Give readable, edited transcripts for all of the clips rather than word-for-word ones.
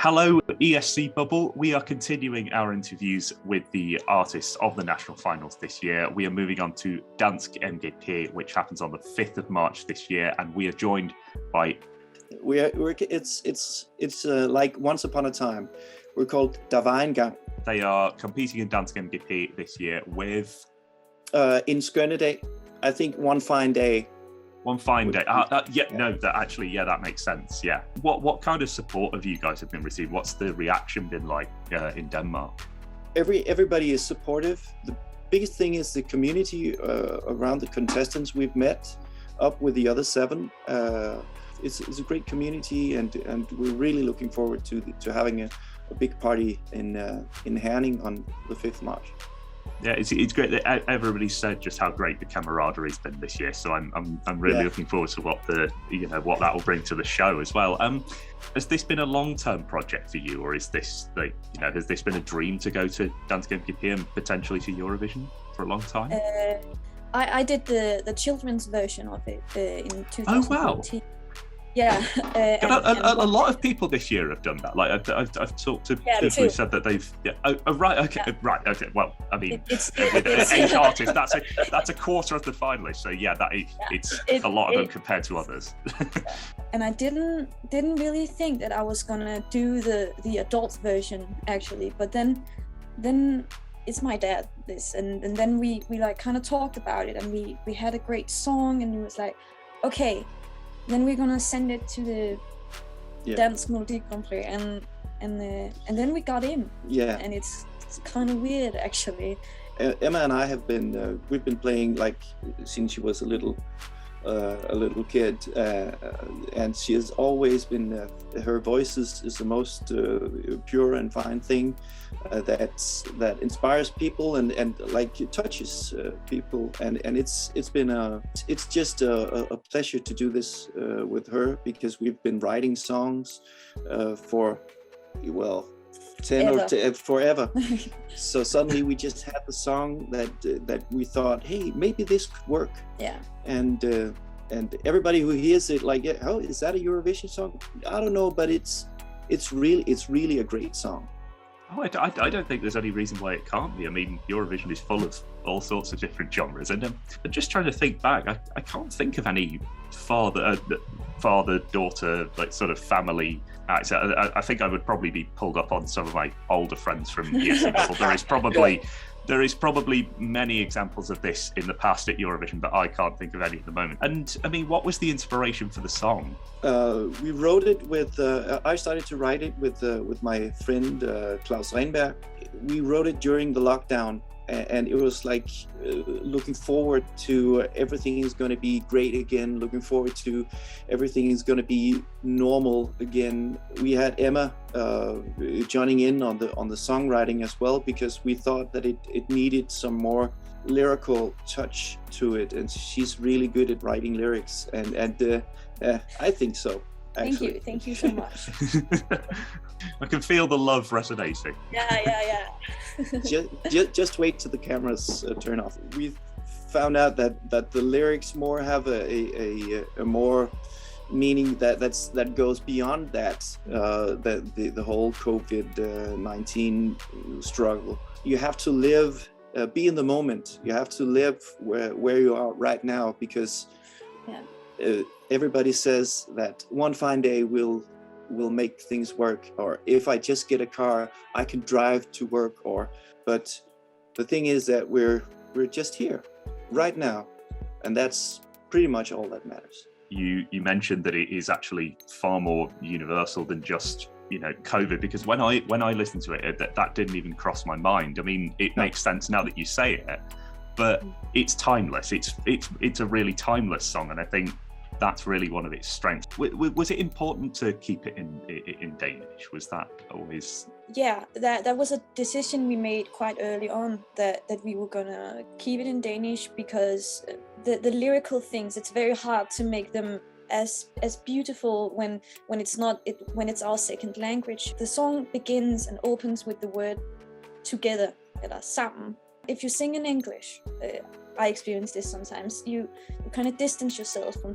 Hello, ESC Bubble. We are continuing our interviews with the artists of the national finals this year. We are moving on to Dansk MGP, which happens on the 5th of March this year, and we are joined by... It's like Once Upon a Time. We're called Var Engang. They are competing in Dansk MGP this year with... in skønne, I think One Fine Day. One Fine Day. That makes sense. Yeah. What kind of support have you guys been receiving? What's the reaction been like in Denmark? Everybody is supportive. The biggest thing is the community around the contestants we've met up with the other 7. It's a great community, and we're really looking forward to having a big party in Herning on the 5th of March. Yeah, it's great that everybody said just how great the camaraderie has been this year. So I'm really looking forward to what that will bring to the show as well. Has this been a long-term project for you, or is this has this been a dream to go to Dansk MGP and potentially to Eurovision for a long time? I did the children's version of it in 2014. Oh wow! Yeah, a lot of people this year have done that. Like I've talked to people who said that they've. Yeah. Right. Okay. Well, I mean, with 8 artists, that's a quarter of the finalists. So it's a lot of them compared to others. And I didn't really think that I was gonna do the adult version actually, but then it's my dad and then we like kind of talked about it, and we had a great song, and it was like, okay. Then we're gonna send it to the Dansk MGP, and then we got in. Yeah, and it's kind of weird actually. Emma and I have we've been playing like since she was a little kid, and she has always been. Her voice is the most pure and fine thing that inspires people and like it touches people, and it's just a pleasure to do this with her, because we've been writing songs for 10 forever. So suddenly we just had the song that we thought, hey, maybe this could work. Yeah. And everybody who hears it like, oh, is that a Eurovision song? I don't know, but it's really a great song. Oh, I don't think there's any reason why it can't be. I mean, Eurovision is full of all sorts of different genres, and I'm just trying to think back. I can't think of any father-daughter like sort of family acts. I think I would probably be pulled up on some of my older friends from ESC. There is probably many examples of this in the past at Eurovision, but I can't think of any at the moment. And I mean, what was the inspiration for the song? We wrote it with. I started to write it with my friend Klaus Renberg. We wrote it during the lockdown, and it was like looking forward to everything is going to be great again. Looking forward to everything is going to be normal again. We had Emma joining in on the songwriting as well, because we thought that it needed some more lyrical touch to it, and she's really good at writing lyrics, and I think so. Actually. Thank you so much. I can feel the love resonating. Yeah. just wait till the cameras turn off. We found out that the lyrics more have a more meaning that goes beyond the whole COVID-19 struggle. You have to live, be in the moment. You have to live where you are right now, because everybody says that one fine day will make things work, or if I just get a car, I can drive to work, but the thing is that we're just here right now, and that's pretty much all that matters. You mentioned that it is actually far more universal than just COVID, because when I listened to it, that didn't even cross my mind. I mean, it makes sense now that you say it, but it's timeless. It's a really timeless song, and I think that's really one of its strengths. Was it important to keep it in Danish? Was that always? Yeah, that was a decision we made quite early on, that we were gonna keep it in Danish, because the lyrical things, it's very hard to make them as beautiful when it's our second language. The song begins and opens with the word together, eller sammen. If you sing in English, I experience this sometimes. You kind of distance yourself from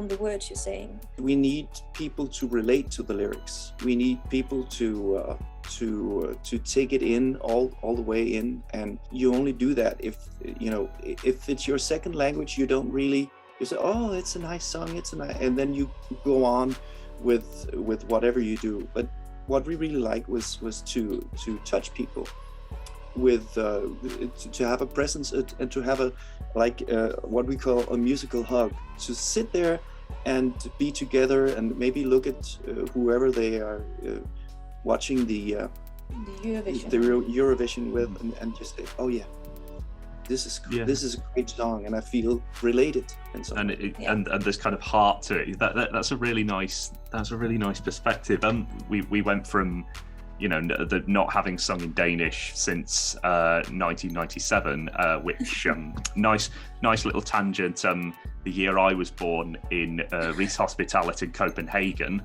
the words you're saying. We need people to relate to the lyrics. We need people to take it in all the way in, and you only do that if it's your second language. You don't really, you say, oh, it's a nice song, and then you go on with whatever you do. But what we really like was to touch people, with to have a presence and to have what we call a musical hug, to sit there and be together and maybe look at whoever they are watching the Eurovision with, and just say, oh yeah, this is a great song, and I feel related and so on. And there's kind of heart to it. That's a really nice perspective. We went from the not having sung in Danish since 1997, which nice little tangent. The year I was born in Rigshospitalet in Copenhagen.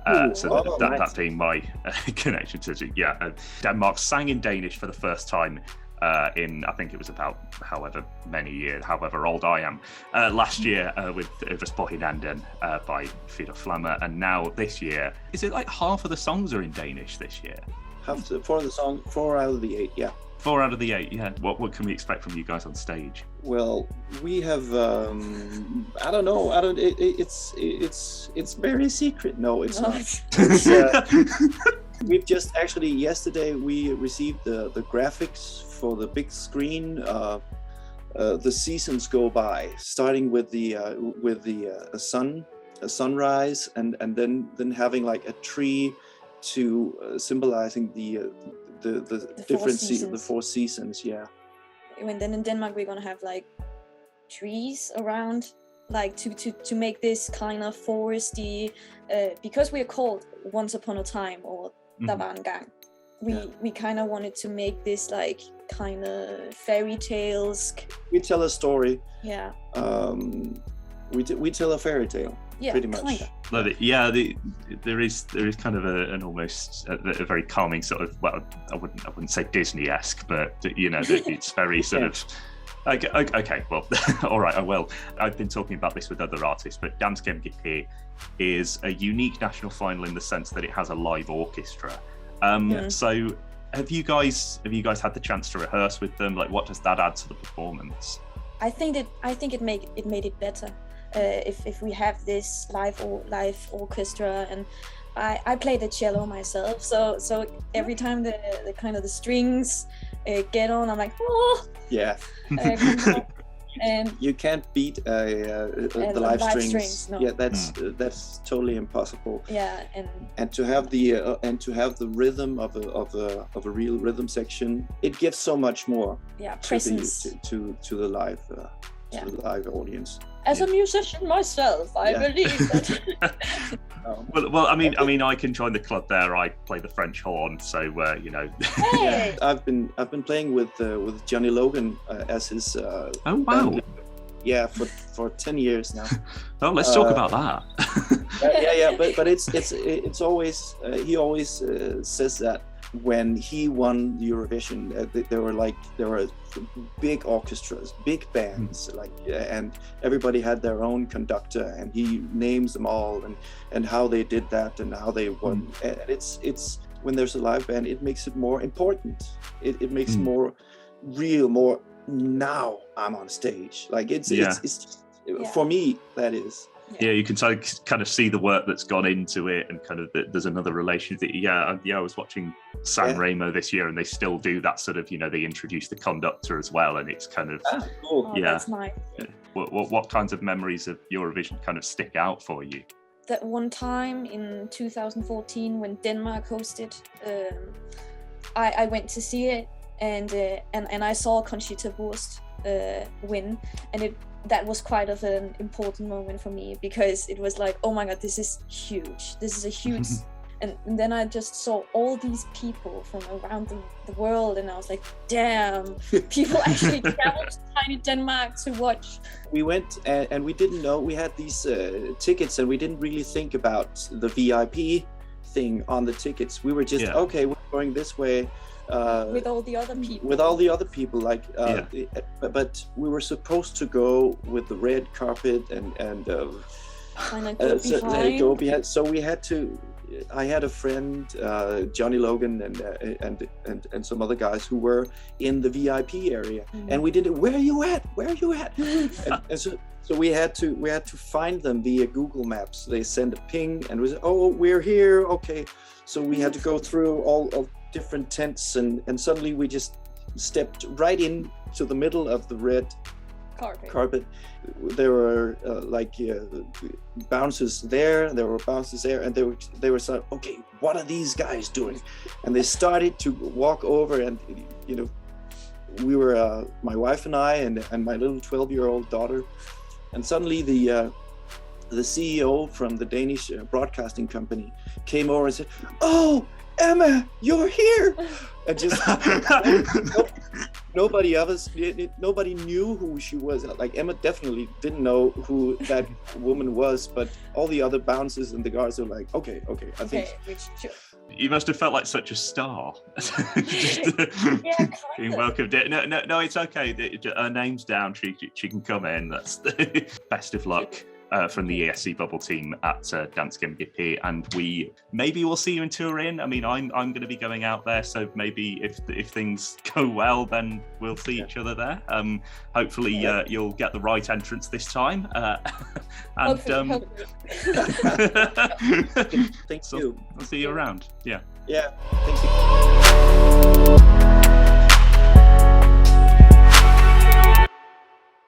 That being my connection to Denmark, sang in Danish for the first time in, I think it was about however old I am, last year with Var Engang by Feet of Flammer, and now this year, is it like half of the songs are in Danish this year? Four out of the 8, yeah. 4 out of the 8, yeah. What can we expect from you guys on stage? Well, we have I don't know. It's very secret. No, it's not. We've just actually yesterday we received the graphics for the big screen. The seasons go by, starting with the sunrise, and then having like a tree to symbolizing the different seasons, the 4 seasons, yeah. And then in Denmark we're gonna have like trees around, like to make this kind of foresty, because we're called Once Upon a Time or Var Engang. We kind of wanted to make this like kind of fairy tales. We tell a story. Yeah. We tell a fairy tale. Yeah, pretty much. Kinda. Love it. Yeah, there is kind of an almost a very calming sort of, well, I wouldn't say Disney-esque, but it's very sort of. Okay, well, all right, I will. I've been talking about this with other artists, but Dansk MGP is a unique national final in the sense that it has a live orchestra. So have you guys had the chance to rehearse with them? Like, what does that add to the performance? I think it made it better. If we have this live orchestra, and I play the cello myself, so every time the kind of the strings get on, I'm like, oh yeah. And you can't beat the live strings. No. Yeah, that's totally impossible. Yeah, and to have the rhythm of a real rhythm section, it gives so much more. Yeah, presence to the live the live audience. As a musician myself, I believe that. Well, I mean, I can join the club there. I play the French horn, so Hey! I've been playing with Johnny Logan as his. Oh wow! Band. Yeah, for 10 years now. Oh, let's talk about that. yeah. But it's always he always says that when he won the Eurovision, there were big orchestras, big bands, and everybody had their own conductor, and he names them all and how they did that and how they won. And it's when there's a live band, it makes it more important. It makes it more real, more now I'm on stage. Like it's for me, that is. Yeah, you can kind of see the work that's gone into it, and kind of there's another relationship. I was watching San Remo this year, and they still do that sort of, they introduce the conductor as well, and it's kind of cool. Oh, that's nice. What kinds of memories of Eurovision kind of stick out for you? That one time in 2014 when Denmark hosted, I went to see it, and I saw Conchita Wurst win, and that was quite of an important moment for me, because it was like, oh my god, this is huge. This is a huge and then I just saw all these people from around the world, and I was like, damn, people actually traveled to tiny Denmark to watch. We went and we didn't know we had these tickets, and we didn't really think about the VIP thing on the tickets. We were just okay, we're going this way. with all the other people. With all the other people, but we were supposed to go with the red carpet and go behind. So we had to. I had a friend, Johnny Logan, and some other guys who were in the VIP area, and we did it. Where are you at? Where are you at? and so we had to find them via Google Maps. They sent a ping, and we said, "Oh, we're here." Okay, so we had to go through all different tents, and suddenly we just stepped right into the middle of the red carpet. There were bouncers there, there were bouncers there, and they were saying, okay, what are these guys doing? And they started to walk over, and we were my wife and I and my little 12-year-old daughter, and suddenly the CEO from the Danish broadcasting company came over and said, "Oh, Emma, you're here!" And just nobody knew who she was. Like, Emma definitely didn't know who that woman was, but all the other bouncers and the guards were like, okay, I think. You must have felt like such a star. Being welcomed. No, it's okay. Her name's down. She can come in. That's the best of luck. From the ESC bubble team at Dansk MGP, and maybe we'll see you in Turin. I mean, I'm going to be going out there, so maybe if things go well, then we'll see each other there. Hopefully, you'll get the right entrance this time. And thank you. I'll see you around. Yeah. Thank you.